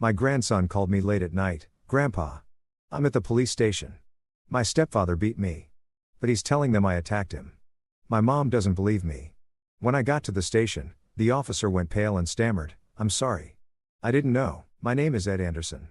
My grandson called me late at night. Grandpa. I'm at the police station. My stepfather beat me. But he's telling them I attacked him. My mom doesn't believe me. When I got to the station, the officer went pale and stammered, "I'm sorry. I didn't know. My name is Ed Anderson.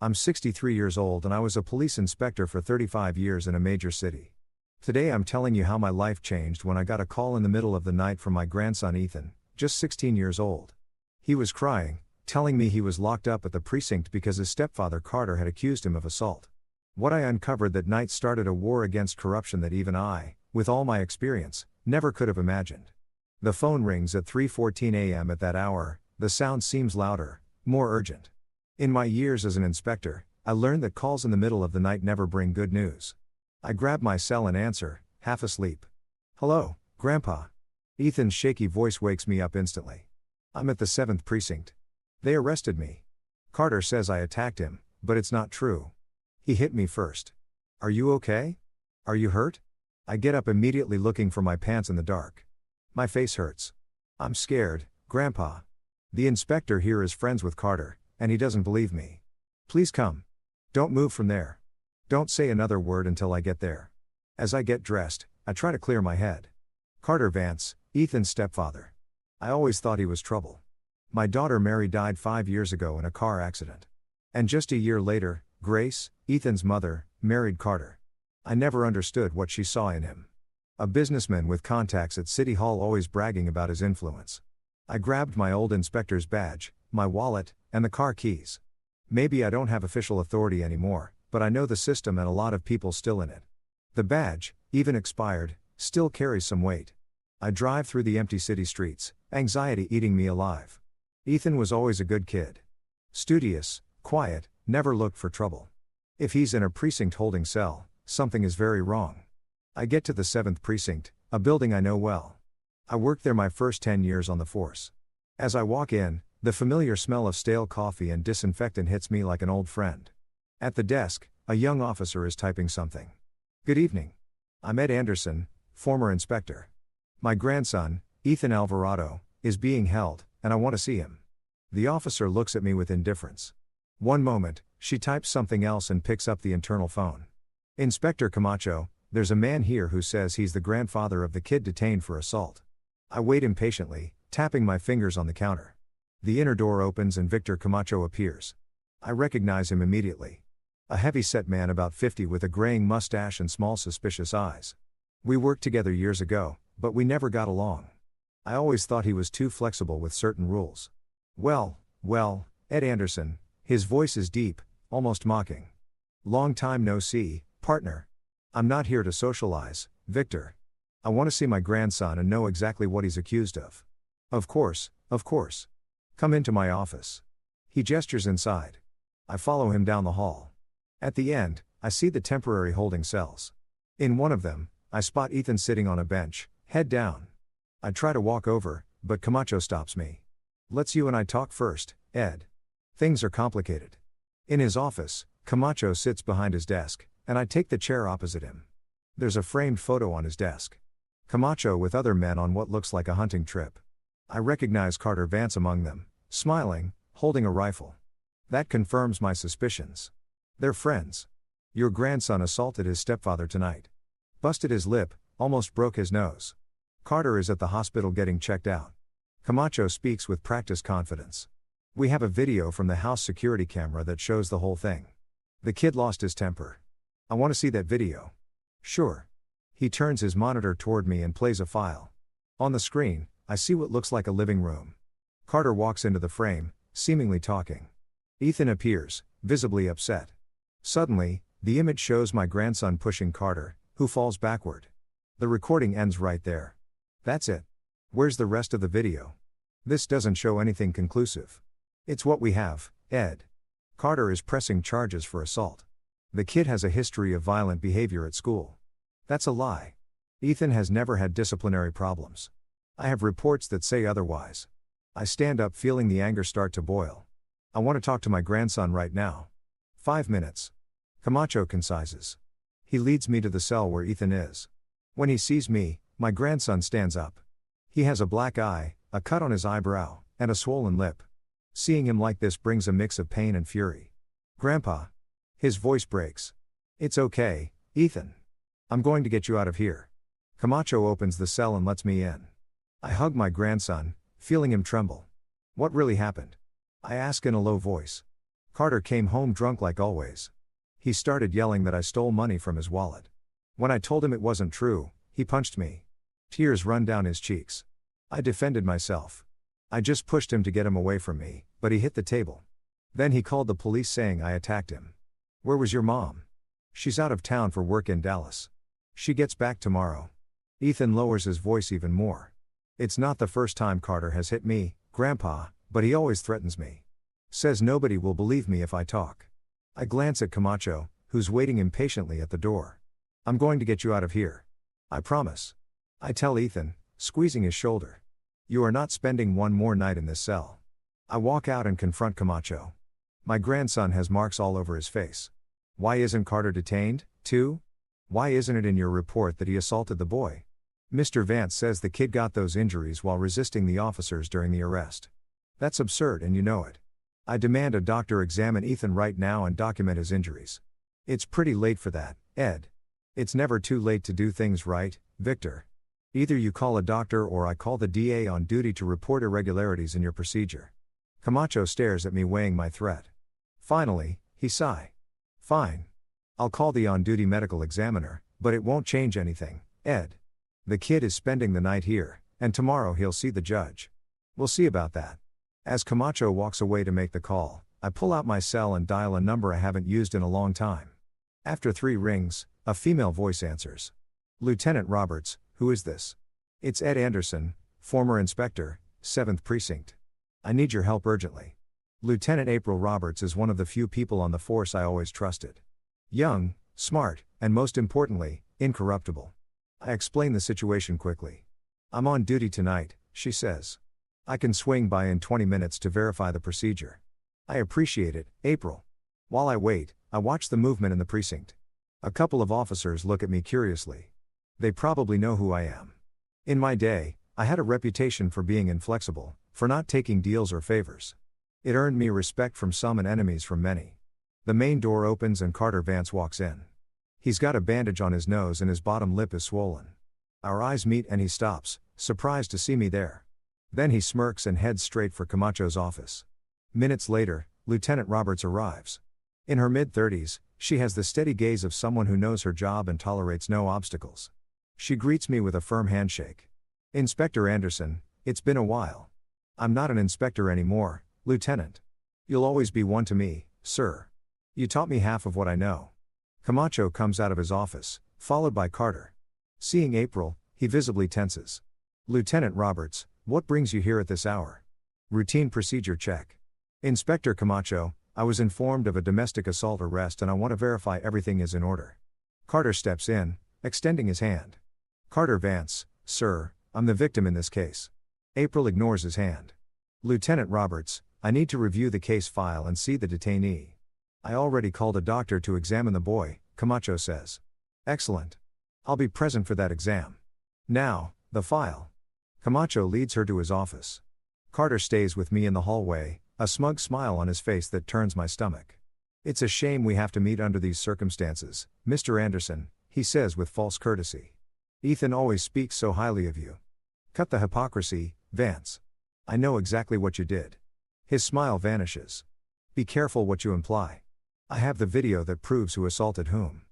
I'm 63 years old and I was a police inspector for 35 years in a major city. Today I'm telling you how my life changed when I got a call in the middle of the night from my grandson Ethan, just 16 years old. He was crying, telling me he was locked up at the precinct because his stepfather Carter had accused him of assault. What I uncovered that night started a war against corruption that even I, with all my experience, never could have imagined. The phone rings at 3:14 a.m. At that hour, the sound seems louder, more urgent. In my years as an inspector, I learned that calls in the middle of the night never bring good news. I grab my cell and answer, half asleep. "Hello, Grandpa." Ethan's shaky voice wakes me up instantly. "I'm at the 7th precinct. They arrested me. Carter says I attacked him, but it's not true. He hit me first. Are you okay? Are you hurt?" I get up immediately looking for my pants in the dark. My face hurts. "I'm scared, Grandpa. The inspector here is friends with Carter, and he doesn't believe me. Please come. Don't move from there. Don't say another word until I get there." As I get dressed, I try to clear my head. Carter Vance, Ethan's stepfather. I always thought he was trouble. My daughter Mary died 5 years ago in a car accident. And just a year later, Grace, Ethan's mother, married Carter. I never understood what she saw in him. A businessman with contacts at City Hall always bragging about his influence. I grabbed my old inspector's badge, my wallet, and the car keys. Maybe I don't have official authority anymore, but I know the system and a lot of people still in it. The badge, even expired, still carries some weight. I drive through the empty city streets, anxiety eating me alive. Ethan was always a good kid. Studious, quiet, never looked for trouble. If he's in a precinct holding cell, something is very wrong. I get to the 7th precinct, a building I know well. I worked there my first 10 years on the force. As I walk in, the familiar smell of stale coffee and disinfectant hits me like an old friend. At the desk, a young officer is typing something. "Good evening. I'm Ed Anderson, former inspector. My grandson, Ethan Alvarado, is being held, and I want to see him." The officer looks at me with indifference. One moment, she types something else and picks up the internal phone. "Inspector Camacho, there's a man here who says he's the grandfather of the kid detained for assault." I wait impatiently, tapping my fingers on the counter. The inner door opens and Victor Camacho appears. I recognize him immediately. A heavy-set man about 50 with a graying mustache and small suspicious eyes. We worked together years ago, but we never got along. I always thought he was too flexible with certain rules. Well, Ed Anderson," his voice is deep, almost mocking. "Long time no see, partner. I'm not here to socialize, Victor. I want to see my grandson and know exactly what he's accused of." Of course. "Come into my office." He gestures inside. I follow him down the hall. At the end, I see the temporary holding cells. In one of them, I spot Ethan sitting on a bench, head down. I try to walk over, but Camacho stops me. "Let's you and I talk first, Ed. Things are complicated." In his office, Camacho sits behind his desk, and I take the chair opposite him. There's a framed photo on his desk. Camacho with other men on what looks like a hunting trip. I recognize Carter Vance among them, smiling, holding a rifle. That confirms my suspicions. They're friends. "Your grandson assaulted his stepfather tonight. Busted his lip, almost broke his nose. Carter is at the hospital getting checked out." Camacho speaks with practiced confidence. "We have a video from the house security camera that shows the whole thing. The kid lost his temper. I want to see that video." "Sure." He turns his monitor toward me and plays a file. On the screen, I see what looks like a living room. Carter walks into the frame, seemingly talking. Ethan appears, visibly upset. Suddenly, the image shows my grandson pushing Carter, who falls backward. The recording ends right there. That's it. Where's the rest of the video? This doesn't show anything conclusive. It's what we have, Ed. Carter is pressing charges for assault. The kid has a history of violent behavior at school. That's a lie. Ethan has never had disciplinary problems. I have reports that say otherwise. I stand up feeling the anger start to boil. I want to talk to my grandson right now. 5 minutes. Camacho concises. He leads me to the cell where Ethan is. When he sees me, my grandson stands up. He has a black eye, a cut on his eyebrow, and a swollen lip. Seeing him like this brings a mix of pain and fury. Grandpa. His voice breaks. It's okay, Ethan. I'm going to get you out of here. Camacho opens the cell and lets me in. I hug my grandson, feeling him tremble. What really happened? I ask in a low voice. Carter came home drunk like always. He started yelling that I stole money from his wallet. When I told him it wasn't true, he punched me. Tears run down his cheeks. I defended myself. I just pushed him to get him away from me, but he hit the table. Then he called the police saying I attacked him. Where was your mom? She's out of town for work in Dallas. She gets back tomorrow. Ethan lowers his voice even more. It's not the first time Carter has hit me, Grandpa, but he always threatens me. Says nobody will believe me if I talk. I glance at Camacho, who's waiting impatiently at the door. I'm going to get you out of here. I promise. I tell Ethan, squeezing his shoulder. You are not spending one more night in this cell. I walk out and confront Camacho. My grandson has marks all over his face. Why isn't Carter detained, too? Why isn't it in your report that he assaulted the boy? Mr. Vance says the kid got those injuries while resisting the officers during the arrest. That's absurd and you know it. I demand a doctor examine Ethan right now and document his injuries. It's pretty late for that, Ed. It's never too late to do things right, Victor. Either you call a doctor or I call the DA on duty to report irregularities in your procedure. Camacho stares at me weighing my threat. Finally, he sighs. Fine. I'll call the on-duty medical examiner, but it won't change anything, Ed. The kid is spending the night here, and tomorrow he'll see the judge. We'll see about that. As Camacho walks away to make the call, I pull out my cell and dial a number I haven't used in a long time. After 3 rings, a female voice answers. Lieutenant Roberts, who is this? It's Ed Anderson, former inspector, 7th Precinct. I need your help urgently. Lieutenant April Roberts is one of the few people on the force I always trusted. Young, smart, and most importantly, incorruptible. I explain the situation quickly. I'm on duty tonight, she says. I can swing by in 20 minutes to verify the procedure. I appreciate it, April. While I wait, I watch the movement in the precinct. A couple of officers look at me curiously. They probably know who I am. In my day, I had a reputation for being inflexible, for not taking deals or favors. It earned me respect from some and enemies from many. The main door opens and Carter Vance walks in. He's got a bandage on his nose and his bottom lip is swollen. Our eyes meet and he stops, surprised to see me there. Then he smirks and heads straight for Camacho's office. Minutes later, Lieutenant Roberts arrives. In her mid-30s, she has the steady gaze of someone who knows her job and tolerates no obstacles. She greets me with a firm handshake. Inspector Anderson, it's been a while. I'm not an inspector anymore, Lieutenant. You'll always be one to me, sir. You taught me half of what I know. Camacho comes out of his office, followed by Carter. Seeing April, he visibly tenses. Lieutenant Roberts, what brings you here at this hour? Routine procedure check. Inspector Camacho, I was informed of a domestic assault arrest and I want to verify everything is in order. Carter steps in, extending his hand. Carter Vance, sir, I'm the victim in this case. April ignores his hand. Lieutenant Roberts, I need to review the case file and see the detainee. I already called a doctor to examine the boy, Camacho says. Excellent. I'll be present for that exam. Now, the file. Camacho leads her to his office. Carter stays with me in the hallway, a smug smile on his face that turns my stomach. It's a shame we have to meet under these circumstances, Mr. Anderson, he says with false courtesy. Ethan always speaks so highly of you. Cut the hypocrisy, Vance. I know exactly what you did. His smile vanishes. Be careful what you imply. I have the video that proves who assaulted whom.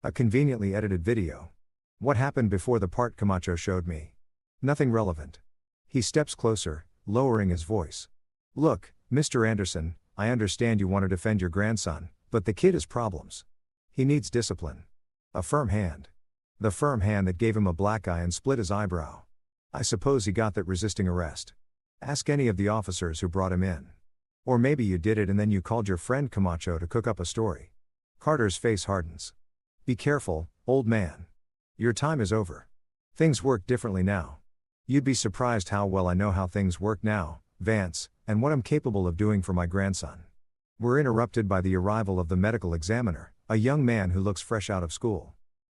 A conveniently edited video. What happened before the part Camacho showed me? Nothing relevant. He steps closer, lowering his voice. Look, Mr. Anderson, I understand you want to defend your grandson, but the kid has problems. He needs discipline. A firm hand. The firm hand that gave him a black eye and split his eyebrow. I suppose he got that resisting arrest. Ask any of the officers who brought him in. Or maybe you did it and then you called your friend Camacho to cook up a story. Carter's face hardens. Be careful, old man. Your time is over. Things work differently now. You'd be surprised how well I know how things work now, Vance, and what I'm capable of doing for my grandson. We're interrupted by the arrival of the medical examiner, a young man who looks fresh out of school.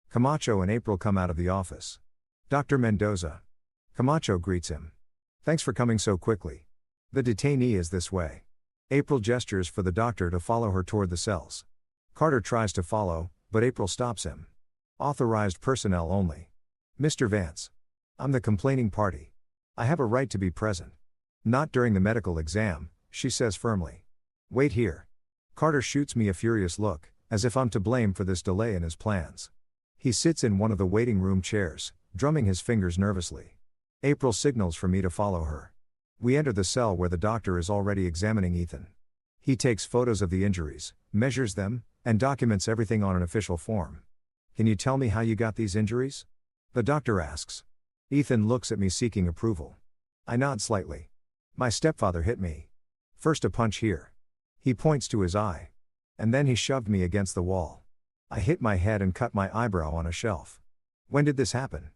Camacho and April come out of the office. Dr. Mendoza. Camacho greets him. Thanks for coming so quickly. The detainee is this way. April gestures for the doctor to follow her toward the cells. Carter tries to follow, but April stops him. Authorized personnel only. Mr. Vance. I'm the complaining party. I have a right to be present. Not during the medical exam, she says firmly. Wait here. Carter shoots me a furious look, as if I'm to blame for this delay in his plans. He sits in one of the waiting room chairs, drumming his fingers nervously. April signals for me to follow her. We enter the cell where the doctor is already examining Ethan. He takes photos of the injuries, measures them, and documents everything on an official form. Can you tell me how you got these injuries? The doctor asks. Ethan looks at me seeking approval. I nod slightly. My stepfather hit me. First a punch here. He points to his eye. And then he shoved me against the wall. I hit my head and cut my eyebrow on a shelf. When did this happen?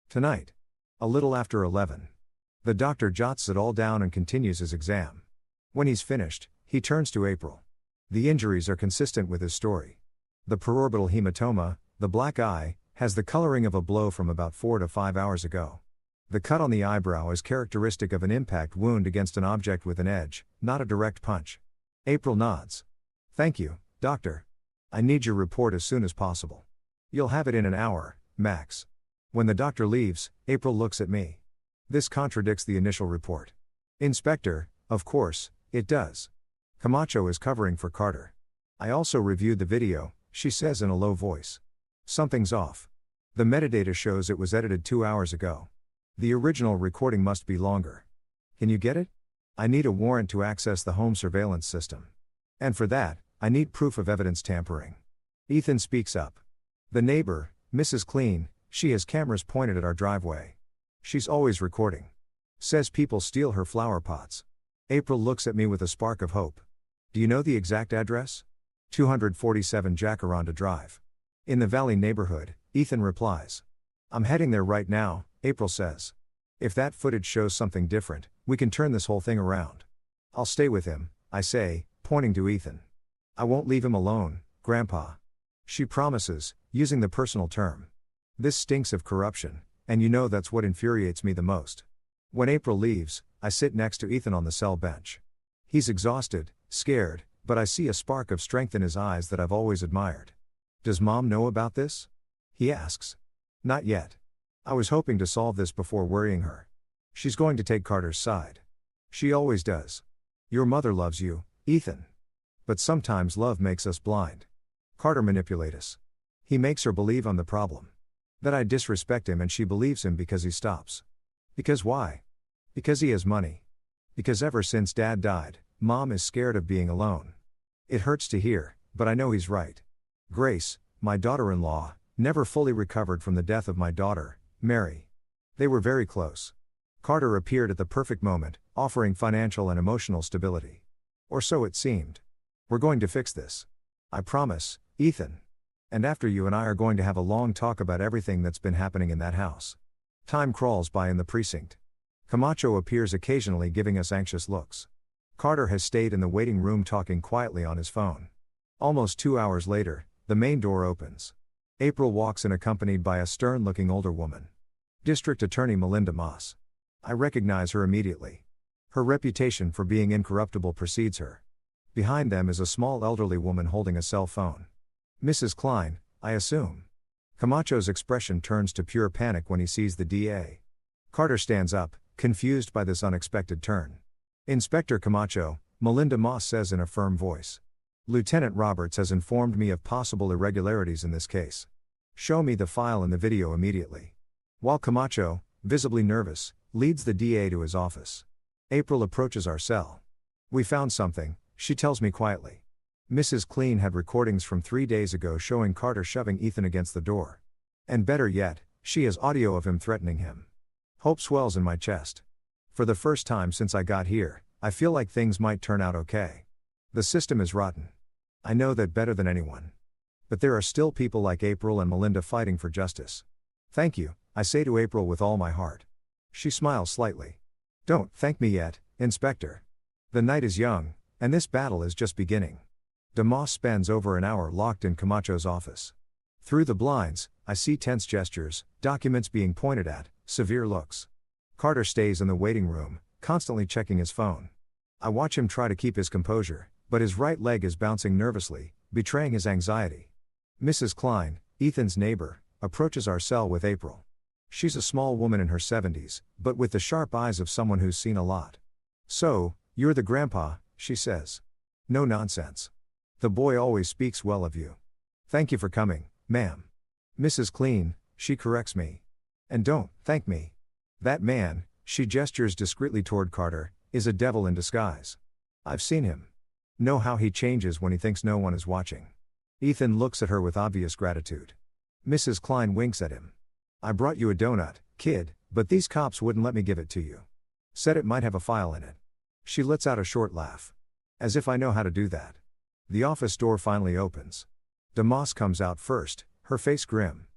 Tonight. A little after 11. The doctor jots it all down and continues his exam. When he's finished, he turns to April. The injuries are consistent with his story. The periorbital hematoma, the black eye, has the coloring of a blow from about 4 to 5 hours ago. The cut on the eyebrow is characteristic of an impact wound against an object with an edge, not a direct punch. April nods. Thank you, doctor. I need your report as soon as possible. You'll have it in an hour, max. When the doctor leaves, April looks at me. This contradicts the initial report. Inspector, of course, it does. Camacho is covering for Carter. I also reviewed the video, she says in a low voice. Something's off. The metadata shows it was edited 2 hours ago. The original recording must be longer. Can you get it? I need a warrant to access the home surveillance system. And for that, I need proof of evidence tampering. Ethan speaks up. The neighbor, Mrs. Clean, she has cameras pointed at our driveway. She's always recording. Says people steal her flower pots. April looks at me with a spark of hope. Do you know the exact address? 247 Jacaranda Drive. In the Valley neighborhood, Ethan replies. I'm heading there right now, April says. If that footage shows something different, we can turn this whole thing around. I'll stay with him, I say, pointing to Ethan. I won't leave him alone, Grandpa. She promises, using the personal term. This stinks of corruption, and you know that's what infuriates me the most. When April leaves, I sit next to Ethan on the cell bench. He's exhausted, scared, but I see a spark of strength in his eyes that I've always admired. Does Mom know about this? He asks. Not yet. I was hoping to solve this before worrying her. She's going to take Carter's side. She always does. Your mother loves you, Ethan. But sometimes love makes us blind. Carter manipulates us. He makes her believe I'm the problem. That I disrespect him and she believes him because he stops. Because why? Because he has money. Because ever since Dad died, Mom is scared of being alone. It hurts to hear, but I know he's right. Grace, my daughter-in-law, never fully recovered from the death of my daughter, Mary. They were very close. Carter appeared at the perfect moment, offering financial and emotional stability. Or so it seemed. We're going to fix this. I promise, Ethan. And after you and I are going to have a long talk about everything that's been happening in that house. Time crawls by in the precinct. Camacho appears occasionally giving us anxious looks. Carter has stayed in the waiting room talking quietly on his phone. Almost 2 hours later, the main door opens. April walks in accompanied by a stern-looking older woman. District Attorney Melinda Moss. I recognize her immediately. Her reputation for being incorruptible precedes her. Behind them is a small elderly woman holding a cell phone. Mrs. Klein, I assume. Camacho's expression turns to pure panic when he sees the DA. Carter stands up, confused by this unexpected turn. Inspector Camacho, Melinda Moss says in a firm voice. Lieutenant Roberts has informed me of possible irregularities in this case. Show me the file and the video immediately. While Camacho, visibly nervous, leads the DA to his office. April approaches our cell. We found something, she tells me quietly. Mrs. Clean had recordings from 3 days ago showing Carter shoving Ethan against the door. And better yet, she has audio of him threatening him. Hope swells in my chest. For the first time since I got here, I feel like things might turn out okay. The system is rotten. I know that better than anyone. But there are still people like April and Melinda fighting for justice. Thank you, I say to April with all my heart. She smiles slightly. Don't thank me yet, Inspector. The night is young, and this battle is just beginning. DeMoss spends over an hour locked in Camacho's office. Through the blinds, I see tense gestures, documents being pointed at, severe looks. Carter stays in the waiting room, constantly checking his phone. I watch him try to keep his composure, but his right leg is bouncing nervously, betraying his anxiety. Mrs. Klein, Ethan's neighbor, approaches our cell with April. She's a small woman in her 70s, but with the sharp eyes of someone who's seen a lot. "So, you're the grandpa," she says. "No nonsense. The boy always speaks well of you." "Thank you for coming, ma'am." "Mrs. Klein," she corrects me. "And don't thank me. That man," she gestures discreetly toward Carter, "is a devil in disguise. I've seen him. Know how he changes when he thinks no one is watching." Ethan looks at her with obvious gratitude. Mrs. Klein winks at him. "I brought you a donut, kid, but these cops wouldn't let me give it to you. Said it might have a file in it." She lets out a short laugh. "As if I know how to do that." The office door finally opens. DeMoss comes out first, her face grim.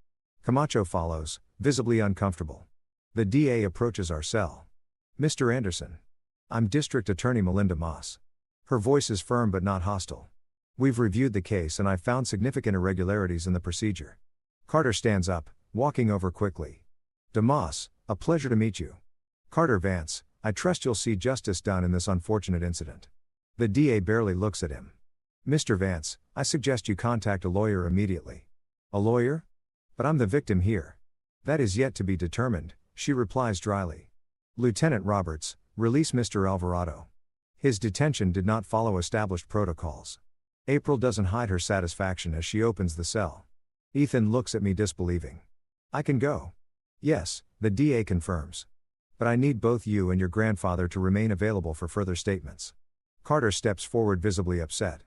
Camacho follows, visibly uncomfortable. The DA approaches our cell. "Mr. Anderson. I'm District Attorney Melinda Moss." Her voice is firm but not hostile. "We've reviewed the case and I've found significant irregularities in the procedure." Carter stands up, walking over quickly. "DeMoss, a pleasure to meet you." "Carter Vance, I trust you'll see justice done in this unfortunate incident." The DA barely looks at him. "Mr. Vance, I suggest you contact a lawyer immediately." "A lawyer? But I'm the victim here." "That is yet to be determined," she replies dryly. "Lieutenant Roberts, release Mr. Alvarado. His detention did not follow established protocols." April doesn't hide her satisfaction as she opens the cell. Ethan looks at me disbelieving. "I can go." "Yes," the DA confirms. "But I need both you and your grandfather to remain available for further statements." Carter steps forward visibly upset.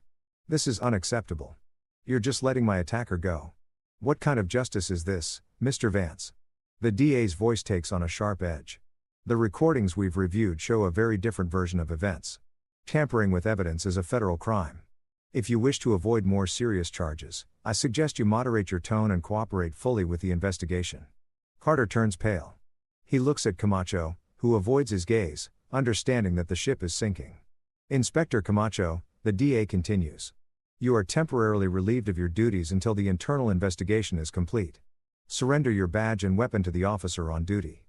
"This is unacceptable. You're just letting my attacker go. What kind of justice is this, Mr. Vance?" The DA's voice takes on a sharp edge. "The recordings we've reviewed show a very different version of events. Tampering with evidence is a federal crime. If you wish to avoid more serious charges, I suggest you moderate your tone and cooperate fully with the investigation." Carter turns pale. He looks at Camacho, who avoids his gaze, understanding that the ship is sinking. "Inspector Camacho," the DA continues. "You are temporarily relieved of your duties until the internal investigation is complete. Surrender your badge and weapon to the officer on duty."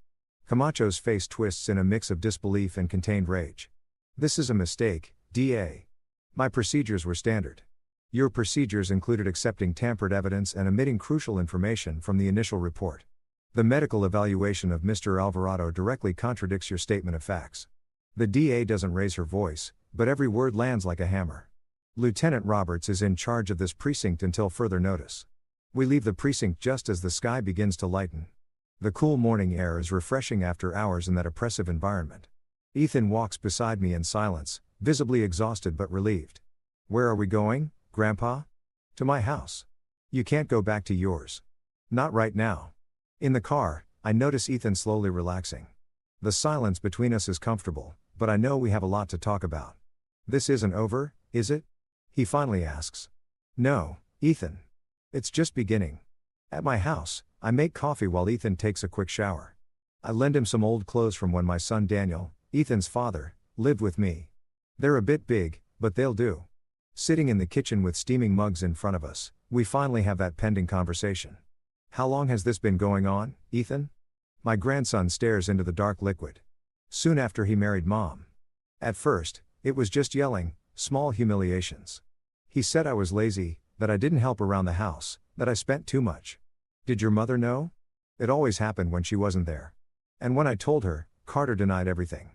Camacho's face twists in a mix of disbelief and contained rage. "This is a mistake, DA. My procedures were standard." "Your procedures included accepting tampered evidence and omitting crucial information from the initial report. The medical evaluation of Mr. Alvarado directly contradicts your statement of facts." The DA doesn't raise her voice, but every word lands like a hammer. "Lieutenant Roberts is in charge of this precinct until further notice. We leave the precinct just as the sky begins to lighten. The cool morning air is refreshing after hours in that oppressive environment." Ethan walks beside me in silence, visibly exhausted but relieved. "Where are we going, Grandpa?" "To my house." "You can't go back to yours." "Not right now." In the car, I notice Ethan slowly relaxing. The silence between us is comfortable, but I know we have a lot to talk about. "This isn't over, is it?" he finally asks. "No, Ethan. It's just beginning." At my house, I make coffee while Ethan takes a quick shower. I lend him some old clothes from when my son Daniel, Ethan's father, lived with me. They're a bit big, but they'll do. Sitting in the kitchen with steaming mugs in front of us, we finally have that pending conversation. "How long has this been going on, Ethan?" My grandson stares into the dark liquid. "Soon after he married Mom. At first, it was just yelling, small humiliations. He said I was lazy, that I didn't help around the house, that I spent too much. Did your mother know? It always happened when she wasn't there. And when I told her, Carter denied everything.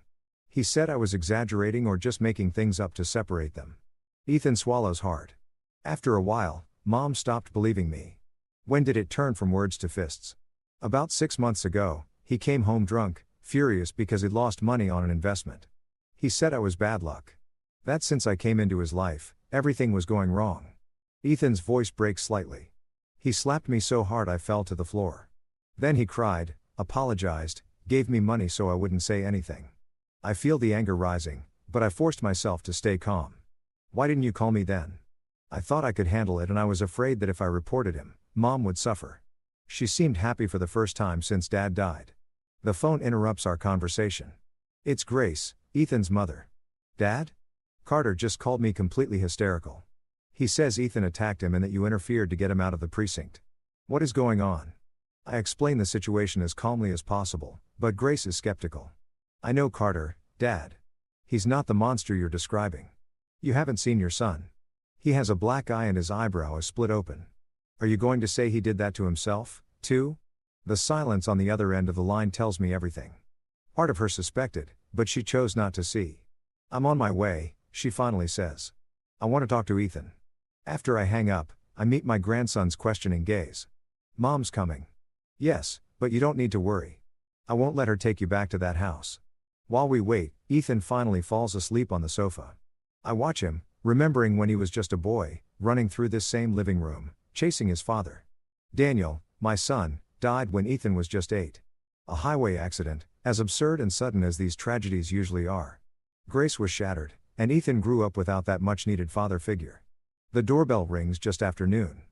He said I was exaggerating or just making things up to separate them." Ethan swallows hard. "After a while, Mom stopped believing me." "When did it turn from words to fists?" "About 6 months ago, he came home drunk, furious because he'd lost money on an investment. He said I was bad luck. That since I came into his life, everything was going wrong." Ethan's voice breaks slightly. "He slapped me so hard I fell to the floor. Then he cried, apologized, gave me money so I wouldn't say anything. I feel the anger rising, but I forced myself to stay calm. Why didn't you call me then? I thought I could handle it and I was afraid that if I reported him, Mom would suffer. She seemed happy for the first time since Dad died." The phone interrupts our conversation. It's Grace, Ethan's mother. "Dad? Carter just called me completely hysterical. He says Ethan attacked him and that you interfered to get him out of the precinct. What is going on?" I explain the situation as calmly as possible, but Grace is skeptical. "I know Carter, Dad. He's not the monster you're describing. You haven't seen your son. He has a black eye and his eyebrow is split open. Are you going to say he did that to himself, too? The silence on the other end of the line tells me everything. Part of her suspected, but she chose not to see. I'm on my way, she finally says. I want to talk to Ethan. After I hang up, I meet my grandson's questioning gaze. Mom's coming. Yes, but you don't need to worry. I won't let her take you back to that house. While we wait, Ethan finally falls asleep on the sofa. I watch him, remembering when he was just a boy, running through this same living room, chasing his father. Daniel, my son, died when Ethan was just 8. A highway accident, as absurd and sudden as these tragedies usually are. Grace was shattered, and Ethan grew up without that much-needed father figure. The doorbell rings just after noon.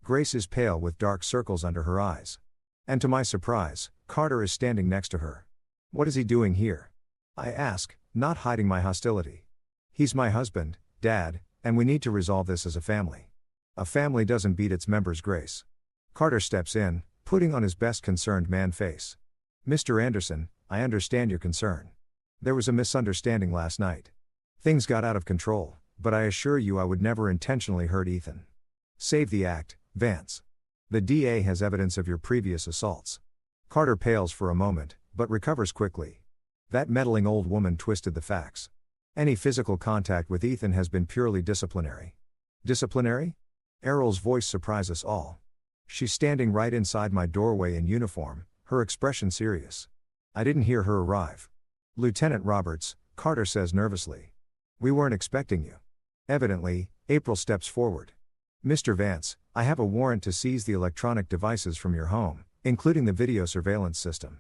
Grace is pale with dark circles under her eyes. And to my surprise, Carter is standing next to her. What is he doing here? I ask, not hiding my hostility. He's my husband, Dad, and we need to resolve this as a family. A family doesn't beat its members, Grace. Carter steps in, putting on his best concerned man face. Mr. Anderson, I understand your concern. There was a misunderstanding last night. Things got out of control, but I assure you I would never intentionally hurt Ethan. Save the act, Vance. The DA has evidence of your previous assaults. Carter pales for a moment, but recovers quickly. That meddling old woman twisted the facts. Any physical contact with Ethan has been purely disciplinary. Disciplinary? Errol's voice surprised us all. She's standing right inside my doorway in uniform, her expression serious. I didn't hear her arrive. Lieutenant Roberts, Carter says nervously. We weren't expecting you. Evidently, April steps forward. Mr. Vance, I have a warrant to seize the electronic devices from your home, including the video surveillance system.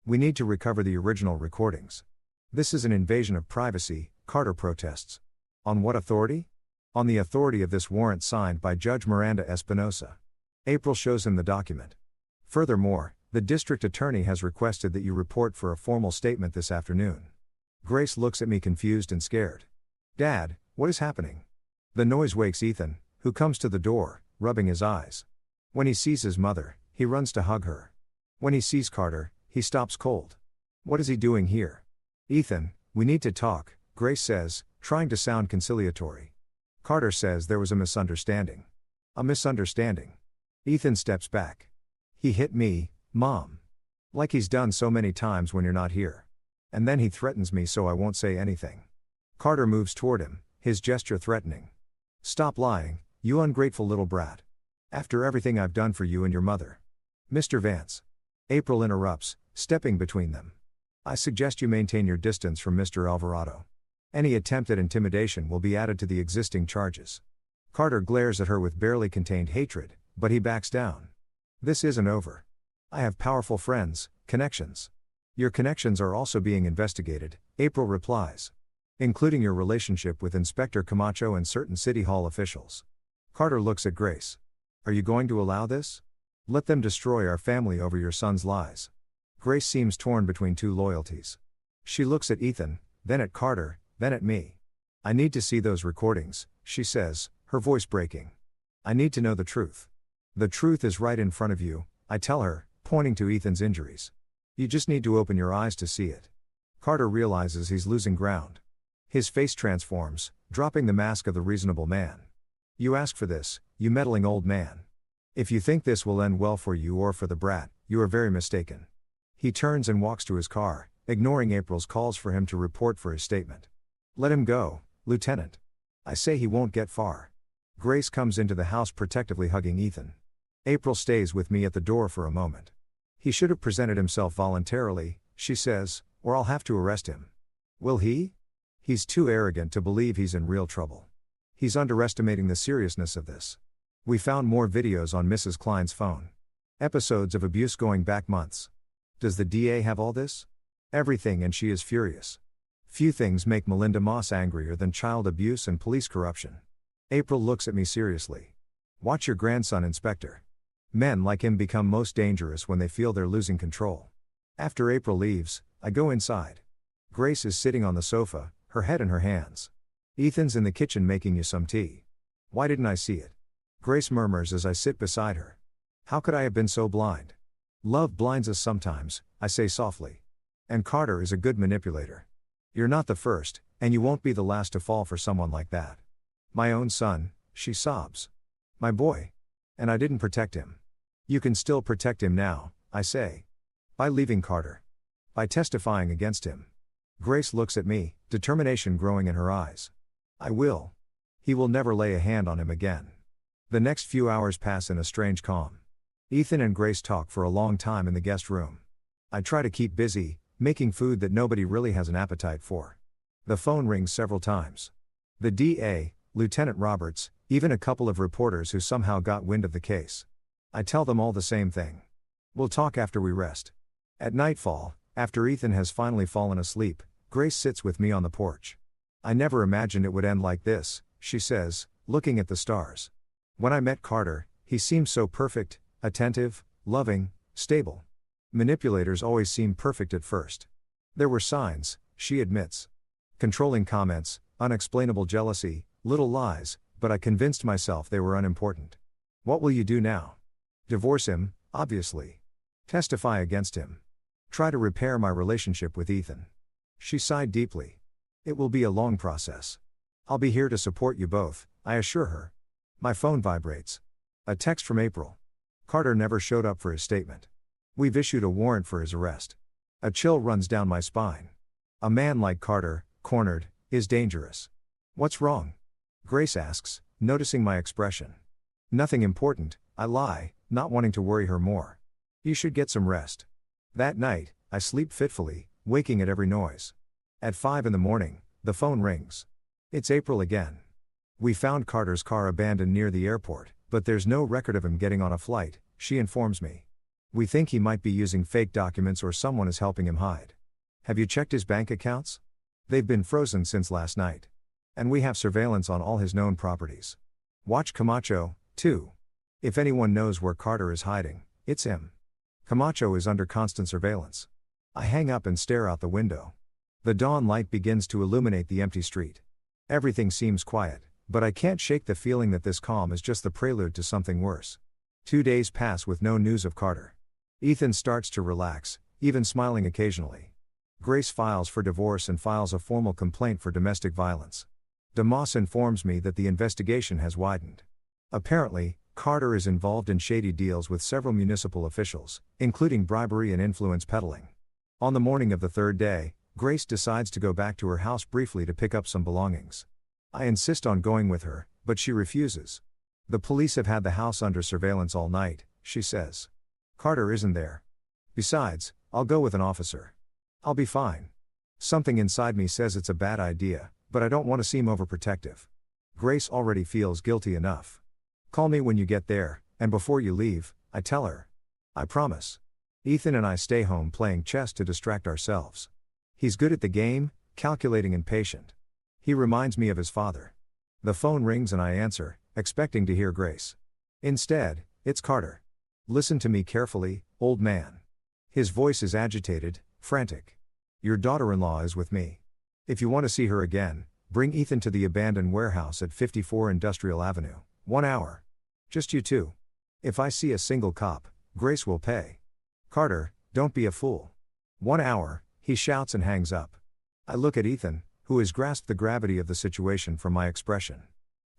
We need to recover the original recordings. This is an invasion of privacy, Carter protests. On what authority? On the authority of this warrant signed by Judge Miranda Espinosa. April shows him the document. Furthermore, the district attorney has requested that you report for a formal statement this afternoon. Grace looks at me confused and scared. Dad, what is happening? The noise wakes Ethan, who comes to the door, rubbing his eyes. When he sees his mother, he runs to hug her. When he sees Carter, he stops cold. What is he doing here? Ethan, we need to talk, Grace says, trying to sound conciliatory. Carter says there was a misunderstanding. A misunderstanding. Ethan steps back. He hit me, Mom. Like he's done so many times when you're not here. And then he threatens me so I won't say anything. Carter moves toward him, his gesture threatening. Stop lying, you ungrateful little brat. After everything I've done for you and your mother. Mr. Vance. April interrupts, stepping between them. I suggest you maintain your distance from Mr. Alvarado. Any attempt at intimidation will be added to the existing charges. Carter glares at her with barely contained hatred, but he backs down. This isn't over. I have powerful friends, connections. Your connections are also being investigated, April replies. Including your relationship with Inspector Camacho and certain City Hall officials. Carter looks at Grace. Are you going to allow this? Let them destroy our family over your son's lies. Grace seems torn between two loyalties. She looks at Ethan, then at Carter, then at me. I need to see those recordings, she says, her voice breaking. I need to know the truth. The truth is right in front of you, I tell her, pointing to Ethan's injuries. You just need to open your eyes to see it. Carter realizes he's losing ground. His face transforms, dropping the mask of the reasonable man. You ask for this, you meddling old man. If you think this will end well for you or for the brat, you are very mistaken. He turns and walks to his car, ignoring April's calls for him to report for his statement. Let him go, Lieutenant. I say he won't get far. Grace comes into the house protectively hugging Ethan. April stays with me at the door for a moment. He should have presented himself voluntarily, she says, or I'll have to arrest him. Will he? He's too arrogant to believe he's in real trouble. He's underestimating the seriousness of this. We found more videos on Mrs. Klein's phone. Episodes of abuse going back months. Does the DA have all this? Everything, and she is furious. Few things make Melinda Moss angrier than child abuse and police corruption. April looks at me seriously. Watch your grandson, Inspector. Men like him become most dangerous when they feel they're losing control. After April leaves, I go inside. Grace is sitting on the sofa, her head in her hands. Ethan's in the kitchen making you some tea. Why didn't I see it? Grace murmurs as I sit beside her. How could I have been so blind? Love blinds us sometimes, I say softly. And Carter is a good manipulator. You're not the first, And you won't be the last to fall for someone like that. My own son, she sobs. My boy. And I didn't protect him. You can still protect him now, I say. By leaving Carter. By testifying against him. Grace looks at me, determination growing in her eyes. I will. He will never lay a hand on him again. The next few hours pass in a strange calm. Ethan and Grace talk for a long time in the guest room. I try to keep busy, making food that nobody really has an appetite for. The phone rings several times. The DA, Lieutenant Roberts, even a couple of reporters who somehow got wind of the case. I tell them all the same thing. We'll talk after we rest. At nightfall, after Ethan has finally fallen asleep, Grace sits with me on the porch. I never imagined it would end like this, she says, looking at the stars. When I met Carter, he seemed so perfect, attentive, loving, stable. Manipulators always seem perfect at first. There were signs, she admits. Controlling comments, unexplainable jealousy, little lies, but I convinced myself they were unimportant. What will you do now? Divorce him, obviously. Testify against him. Try to repair my relationship with Ethan. She sighed deeply. It will be a long process. I'll be here to support you both, I assure her. My phone vibrates. A text from April. Carter never showed up for his statement. We've issued a warrant for his arrest. A chill runs down my spine. A man like Carter, cornered, is dangerous. What's wrong? Grace asks, noticing my expression. Nothing important, I lie, not wanting to worry her more. You should get some rest. That night, I sleep fitfully, waking at every noise. At 5 a.m, the phone rings. It's April again. We found Carter's car abandoned near the airport, but there's no record of him getting on a flight, she informs me. We think he might be using fake documents or someone is helping him hide. Have you checked his bank accounts? They've been frozen since last night. And we have surveillance on all his known properties. Watch Camacho, too. If anyone knows where Carter is hiding, it's him. Camacho is under constant surveillance. I hang up and stare out the window. The dawn light begins to illuminate the empty street. Everything seems quiet, but I can't shake the feeling that this calm is just the prelude to something worse. 2 days pass with no news of Carter. Ethan starts to relax, even smiling occasionally. Grace files for divorce and files a formal complaint for domestic violence. DeMoss informs me that the investigation has widened. Apparently, Carter is involved in shady deals with several municipal officials, including bribery and influence peddling. On the morning of the third day, Grace decides to go back to her house briefly to pick up some belongings. I insist on going with her, but she refuses. The police have had the house under surveillance all night, she says. Carter isn't there. Besides, I'll go with an officer. I'll be fine. Something inside me says it's a bad idea, but I don't want to seem overprotective. Grace already feels guilty enough. Call me when you get there, and before you leave, I tell her. I promise. Ethan and I stay home playing chess to distract ourselves. He's good at the game, calculating and patient. He reminds me of his father. The phone rings and I answer, expecting to hear Grace. Instead, it's Carter. Listen to me carefully, old man. His voice is agitated, frantic. Your daughter-in-law is with me. If you want to see her again, bring Ethan to the abandoned warehouse at 54 Industrial Avenue, 1 hour. Just you two. If I see a single cop, Grace will pay. Carter, don't be a fool. 1 hour, he shouts and hangs up. I look at Ethan, who has grasped the gravity of the situation from my expression.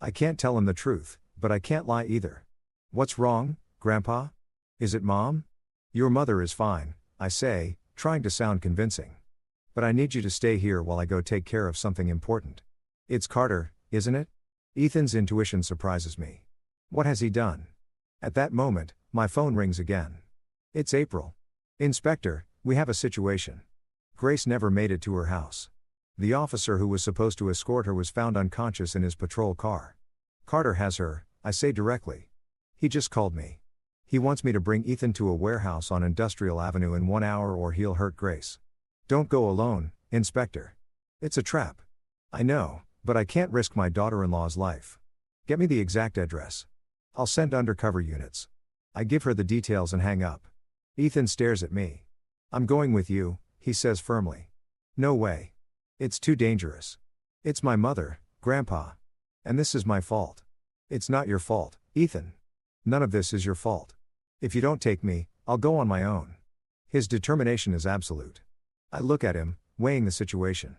I can't tell him the truth, but I can't lie either. What's wrong, Grandpa? Is it Mom? Your mother is fine, I say, trying to sound convincing. But I need you to stay here while I go take care of something important. It's Carter, isn't it? Ethan's intuition surprises me. What has he done? At that moment, my phone rings again. It's April. Inspector, we have a situation. Grace never made it to her house. The officer who was supposed to escort her was found unconscious in his patrol car. Carter has her, I say directly. He just called me. He wants me to bring Ethan to a warehouse on Industrial Avenue in 1 hour or he'll hurt Grace. Don't go alone, Inspector. It's a trap. I know, but I can't risk my daughter-in-law's life. Get me the exact address. I'll send undercover units. I give her the details and hang up. Ethan stares at me. I'm going with you, he says firmly. No way. It's too dangerous. It's my mother, Grandpa. And this is my fault. It's not your fault, Ethan. None of this is your fault. If you don't take me, I'll go on my own. His determination is absolute. I look at him, weighing the situation.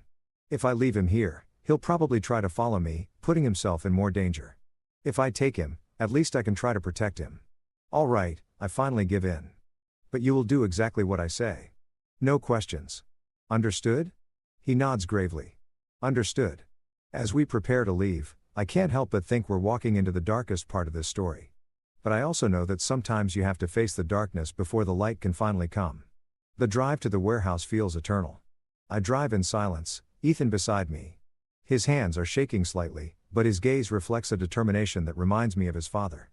If I leave him here, he'll probably try to follow me, putting himself in more danger. If I take him, at least I can try to protect him. All right, I finally give in. But you will do exactly what I say. No questions. Understood? He nods gravely. Understood. As we prepare to leave, I can't help but think we're walking into the darkest part of this story. But I also know that sometimes you have to face the darkness before the light can finally come. The drive to the warehouse feels eternal. I drive in silence, Ethan beside me. His hands are shaking slightly, but his gaze reflects a determination that reminds me of his father.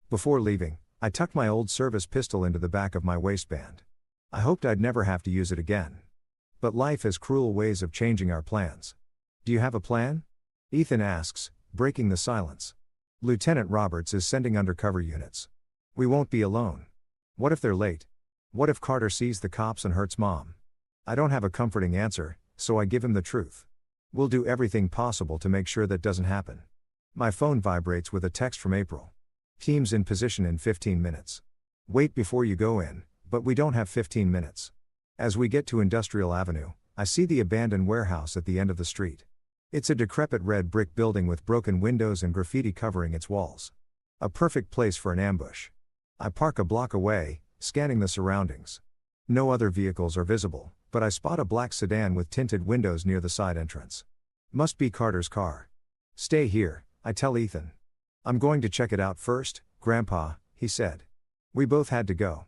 Before leaving, I tucked my old service pistol into the back of my waistband. I hoped I'd never have to use it again. But life has cruel ways of changing our plans. Do you have a plan? Ethan asks, breaking the silence. Lieutenant Roberts is sending undercover units. We won't be alone. What if they're late? What if Carter sees the cops and hurts Mom? I don't have a comforting answer, so I give him the truth. We'll do everything possible to make sure that doesn't happen. My phone vibrates with a text from April. Team's in position in 15 minutes. Wait before you go in, but we don't have 15 minutes. As we get to Industrial Avenue, I see the abandoned warehouse at the end of the street. It's a decrepit red brick building with broken windows and graffiti covering its walls. A perfect place for an ambush. I park a block away, scanning the surroundings. No other vehicles are visible, but I spot a black sedan with tinted windows near the side entrance. Must be Carter's car. Stay here, I tell Ethan. I'm going to check it out first, Grandpa, he said. We both had to go.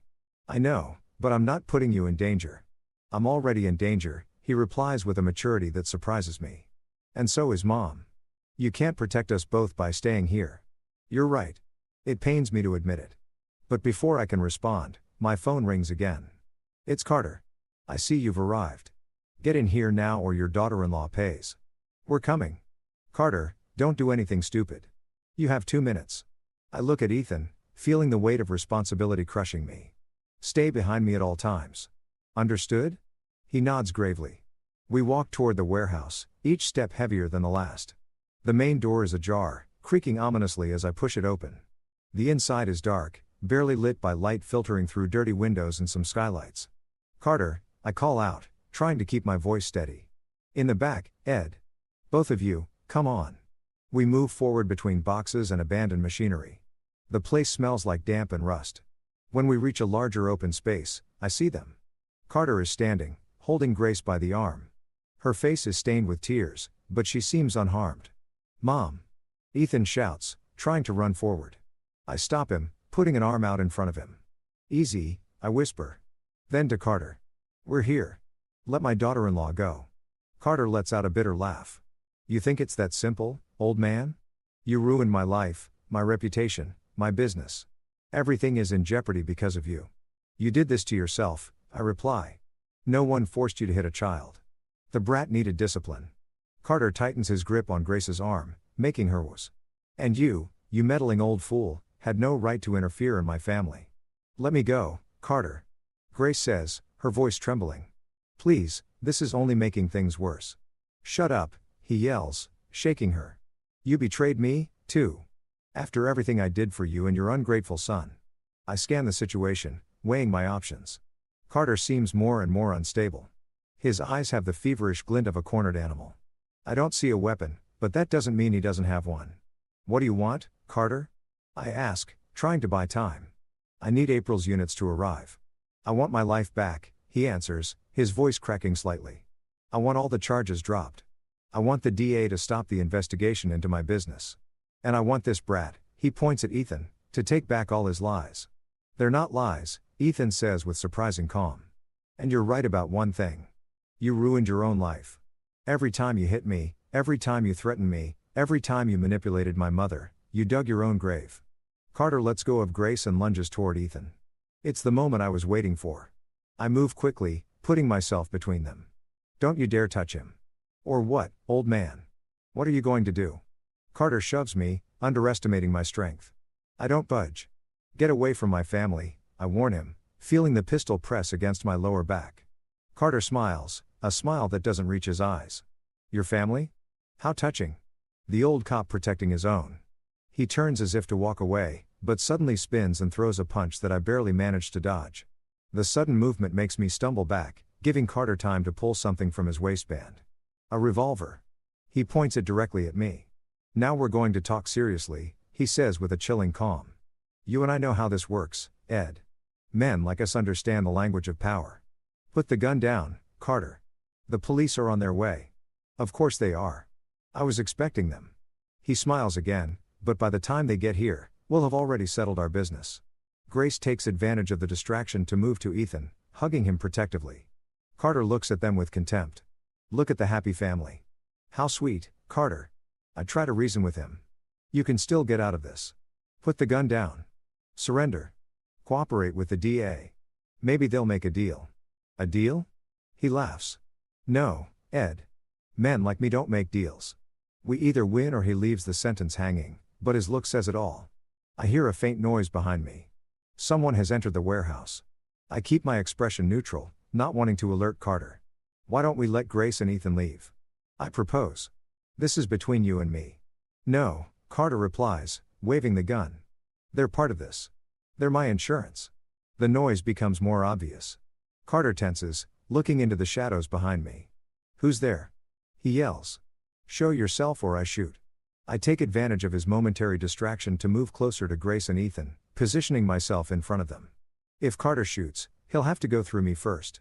I know, but I'm not putting you in danger. I'm already in danger, he replies with a maturity that surprises me. And so is Mom. You can't protect us both by staying here. You're right. It pains me to admit it. But before I can respond, my phone rings again. It's Carter. I see you've arrived. Get in here now or your daughter-in-law pays. We're coming. Carter, don't do anything stupid. You have 2 minutes. I look at Ethan, feeling the weight of responsibility crushing me. Stay behind me at all times. Understood? He nods gravely. We walk toward the warehouse, each step heavier than the last. The main door is ajar, creaking ominously as I push it open. The inside is dark, barely lit by light filtering through dirty windows and some skylights. Carter, I call out, trying to keep my voice steady. In the back, Ed. Both of you, come on. We move forward between boxes and abandoned machinery. The place smells like damp and rust. When we reach a larger open space, I see them. Carter is standing, holding Grace by the arm. Her face is stained with tears, but she seems unharmed. Mom! Ethan shouts, trying to run forward. I stop him, putting an arm out in front of him. Easy, I whisper. Then to Carter. We're here. Let my daughter-in-law go. Carter lets out a bitter laugh. You think it's that simple, old man? You ruined my life, my reputation, my business. Everything is in jeopardy because of you. You did this to yourself, I reply. No one forced you to hit a child. The brat needed discipline. Carter tightens his grip on Grace's arm, making her worse. And you meddling old fool, had no right to interfere in my family. Let me go, Carter. Grace says, her voice trembling. Please, this is only making things worse. Shut up, he yells, shaking her. You betrayed me, too. After everything I did for you and your ungrateful son. I scan the situation, weighing my options. Carter seems more and more unstable. His eyes have the feverish glint of a cornered animal. I don't see a weapon, but that doesn't mean he doesn't have one. What do you want, Carter? I ask, trying to buy time. I need April's units to arrive. I want my life back, he answers, his voice cracking slightly. I want all the charges dropped. I want the DA to stop the investigation into my business. And I want this brat, he points at Ethan, to take back all his lies. They're not lies, Ethan says with surprising calm. And you're right about one thing. You ruined your own life. Every time you hit me, every time you threatened me, every time you manipulated my mother, you dug your own grave. Carter lets go of Grace and lunges toward Ethan. It's the moment I was waiting for. I move quickly, putting myself between them. Don't you dare touch him. Or what, old man? What are you going to do? Carter shoves me, underestimating my strength. I don't budge. Get away from my family, I warn him, feeling the pistol press against my lower back. Carter smiles, a smile that doesn't reach his eyes. Your family? How touching. The old cop protecting his own. He turns as if to walk away, but suddenly spins and throws a punch that I barely manage to dodge. The sudden movement makes me stumble back, giving Carter time to pull something from his waistband. A revolver. He points it directly at me. Now we're going to talk seriously, he says with a chilling calm. You and I know how this works, Ed. Men like us understand the language of power. Put the gun down, Carter. The police are on their way. Of course they are. I was expecting them. He smiles again, but by the time they get here, we'll have already settled our business. Grace takes advantage of the distraction to move to Ethan, hugging him protectively. Carter looks at them with contempt. Look at the happy family. How sweet, Carter. I try to reason with him. You can still get out of this. Put the gun down. Surrender. Cooperate with the DA. Maybe they'll make a deal. A deal? He laughs. No, Ed. Men like me don't make deals. We either win or he leaves the sentence hanging, but his look says it all. I hear a faint noise behind me. Someone has entered the warehouse. I keep my expression neutral, not wanting to alert Carter. Why don't we let Grace and Ethan leave? I propose. This is between you and me. No, Carter replies, waving the gun. They're part of this. They're my insurance. The noise becomes more obvious. Carter tenses, looking into the shadows behind me. Who's there? He yells. Show yourself or I shoot. I take advantage of his momentary distraction to move closer to Grace and Ethan, positioning myself in front of them. If Carter shoots, he'll have to go through me first.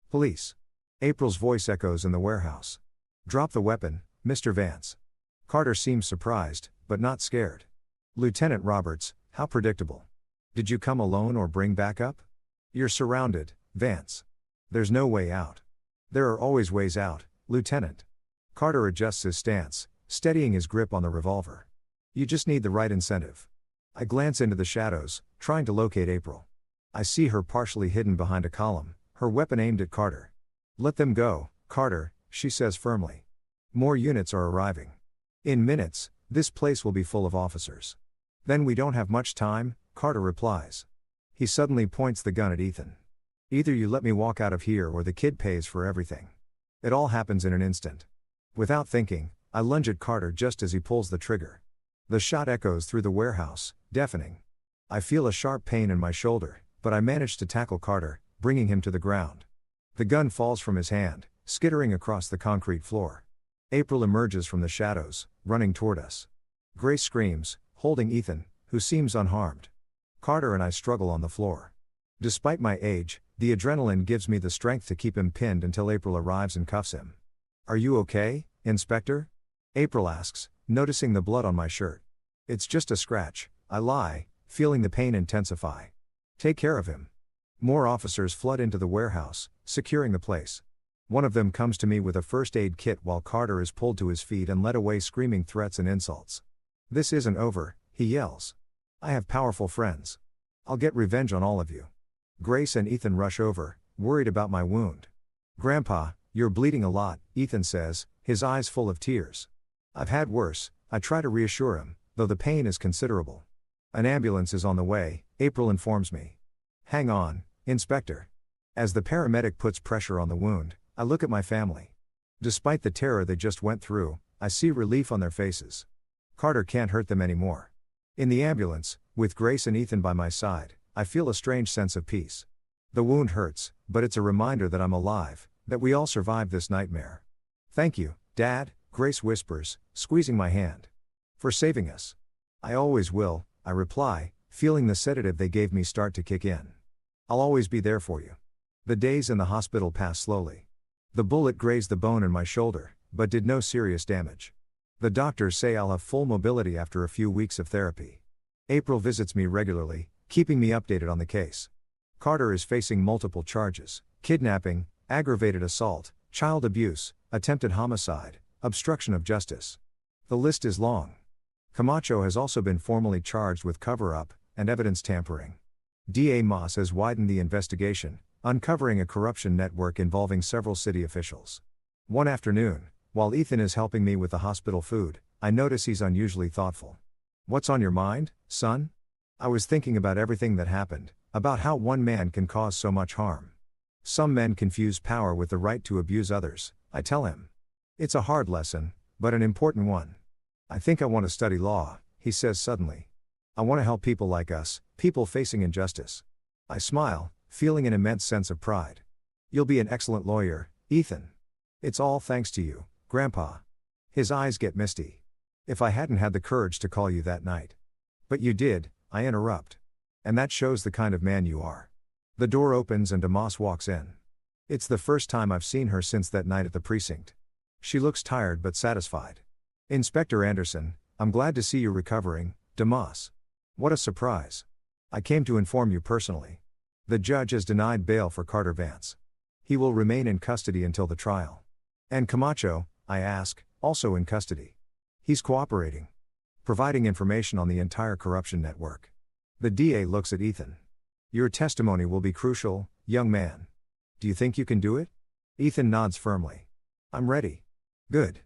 Police. April's voice echoes in the warehouse. Drop the weapon, Mr. Vance. Carter seems surprised, but not scared. Lieutenant Roberts, how predictable. Did you come alone or bring backup? You're surrounded, Vance. There's no way out. There are always ways out, Lieutenant. Carter adjusts his stance, steadying his grip on the revolver. You just need the right incentive. I glance into the shadows, trying to locate April. I see her partially hidden behind a column, her weapon aimed at Carter. Let them go, Carter, she says firmly. More units are arriving. In minutes, this place will be full of officers. Then we don't have much time, Carter replies. He suddenly points the gun at Ethan. Either you let me walk out of here or the kid pays for everything. It all happens in an instant. Without thinking, I lunge at Carter just as he pulls the trigger. The shot echoes through the warehouse, deafening. I feel a sharp pain in my shoulder, but I manage to tackle Carter, bringing him to the ground. The gun falls from his hand, skittering across the concrete floor. April emerges from the shadows, running toward us. Grace screams, holding Ethan, who seems unharmed. Carter and I struggle on the floor. Despite my age, the adrenaline gives me the strength to keep him pinned until April arrives and cuffs him. Are you okay, Inspector? April asks, noticing the blood on my shirt. It's just a scratch, I lie, feeling the pain intensify. Take care of him. More officers flood into the warehouse, securing the place. One of them comes to me with a first aid kit while Carter is pulled to his feet and led away screaming threats and insults. This isn't over, he yells. I have powerful friends. I'll get revenge on all of you. Grace and Ethan rush over, worried about my wound. Grandpa, you're bleeding a lot, Ethan says, his eyes full of tears. I've had worse, I try to reassure him, though the pain is considerable. An ambulance is on the way, April informs me. Hang on, Inspector. As the paramedic puts pressure on the wound, I look at my family. Despite the terror they just went through, I see relief on their faces. Carter can't hurt them anymore. In the ambulance, with Grace and Ethan by my side, I feel a strange sense of peace. The wound hurts, but it's a reminder that I'm alive, that we all survived this nightmare. Thank you, Dad, Grace whispers, squeezing my hand. For saving us. I always will, I reply, feeling the sedative they gave me start to kick in. I'll always be there for you. The days in the hospital pass slowly. The bullet grazed the bone in my shoulder, but did no serious damage. The doctors say I'll have full mobility after a few weeks of therapy. April visits me regularly, keeping me updated on the case. Carter is facing multiple charges: kidnapping, aggravated assault, child abuse, attempted homicide, obstruction of justice. The list is long. Camacho has also been formally charged with cover-up and evidence tampering. DA Moss has widened the investigation, uncovering a corruption network involving several city officials. One afternoon, while Ethan is helping me with the hospital food, I notice he's unusually thoughtful. What's on your mind, son? I was thinking about everything that happened, about how one man can cause so much harm. Some men confuse power with the right to abuse others, I tell him. It's a hard lesson, but an important one. I think I want to study law, he says suddenly. I want to help people like us, people facing injustice. I smile, feeling an immense sense of pride. You'll be an excellent lawyer, Ethan. It's all thanks to you, Grandpa. His eyes get misty. If I hadn't had the courage to call you that night. But you did, I interrupt. And that shows the kind of man you are. The door opens and Damas walks in. It's the first time I've seen her since that night at the precinct. She looks tired but satisfied. Inspector Anderson, I'm glad to see you recovering, Damas. What a surprise. I came to inform you personally. The judge has denied bail for Carter Vance. He will remain in custody until the trial. And Camacho, I ask, also in custody. He's cooperating. Providing information on the entire corruption network. The DA looks at Ethan. Your testimony will be crucial, young man. Do you think you can do it? Ethan nods firmly. I'm ready. Good.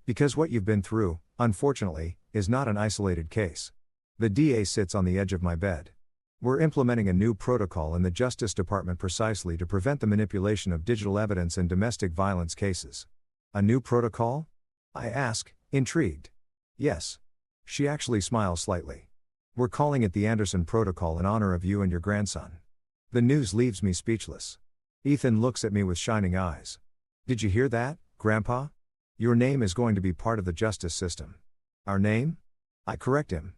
Because what you've been through, unfortunately, is not an isolated case. The DA sits on the edge of my bed. We're implementing a new protocol in the Justice Department precisely to prevent the manipulation of digital evidence in domestic violence cases. A new protocol? I ask, intrigued. Yes. She actually smiles slightly. We're calling it the Anderson Protocol in honor of you and your grandson. The news leaves me speechless. Ethan looks at me with shining eyes. Did you hear that, Grandpa? Your name is going to be part of the justice system. Our name? I correct him.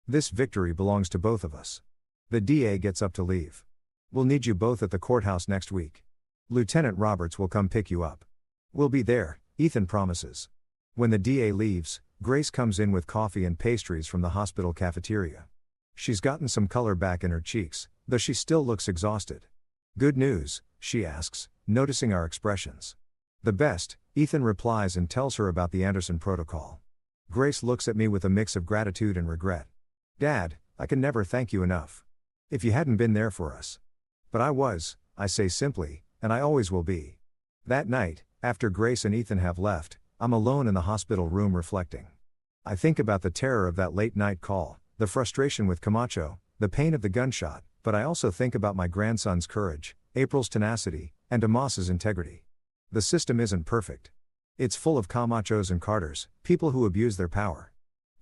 This victory belongs to both of us. The DA gets up to leave. We'll need you both at the courthouse next week. Lieutenant Roberts will come pick you up. We'll be there, Ethan promises. When the DA leaves, Grace comes in with coffee and pastries from the hospital cafeteria. She's gotten some color back in her cheeks, though she still looks exhausted. Good news, she asks, noticing our expressions. The best, Ethan replies and tells her about the Anderson Protocol. Grace looks at me with a mix of gratitude and regret. Dad, I can never thank you enough. If you hadn't been there for us. But I was, I say simply, and I always will be. That night, after Grace and Ethan have left, I'm alone in the hospital room reflecting. I think about the terror of that late night call, the frustration with Camacho, the pain of the gunshot, but I also think about my grandson's courage, April's tenacity, and Damas's integrity. The system isn't perfect. It's full of Camachos and Carters, people who abuse their power.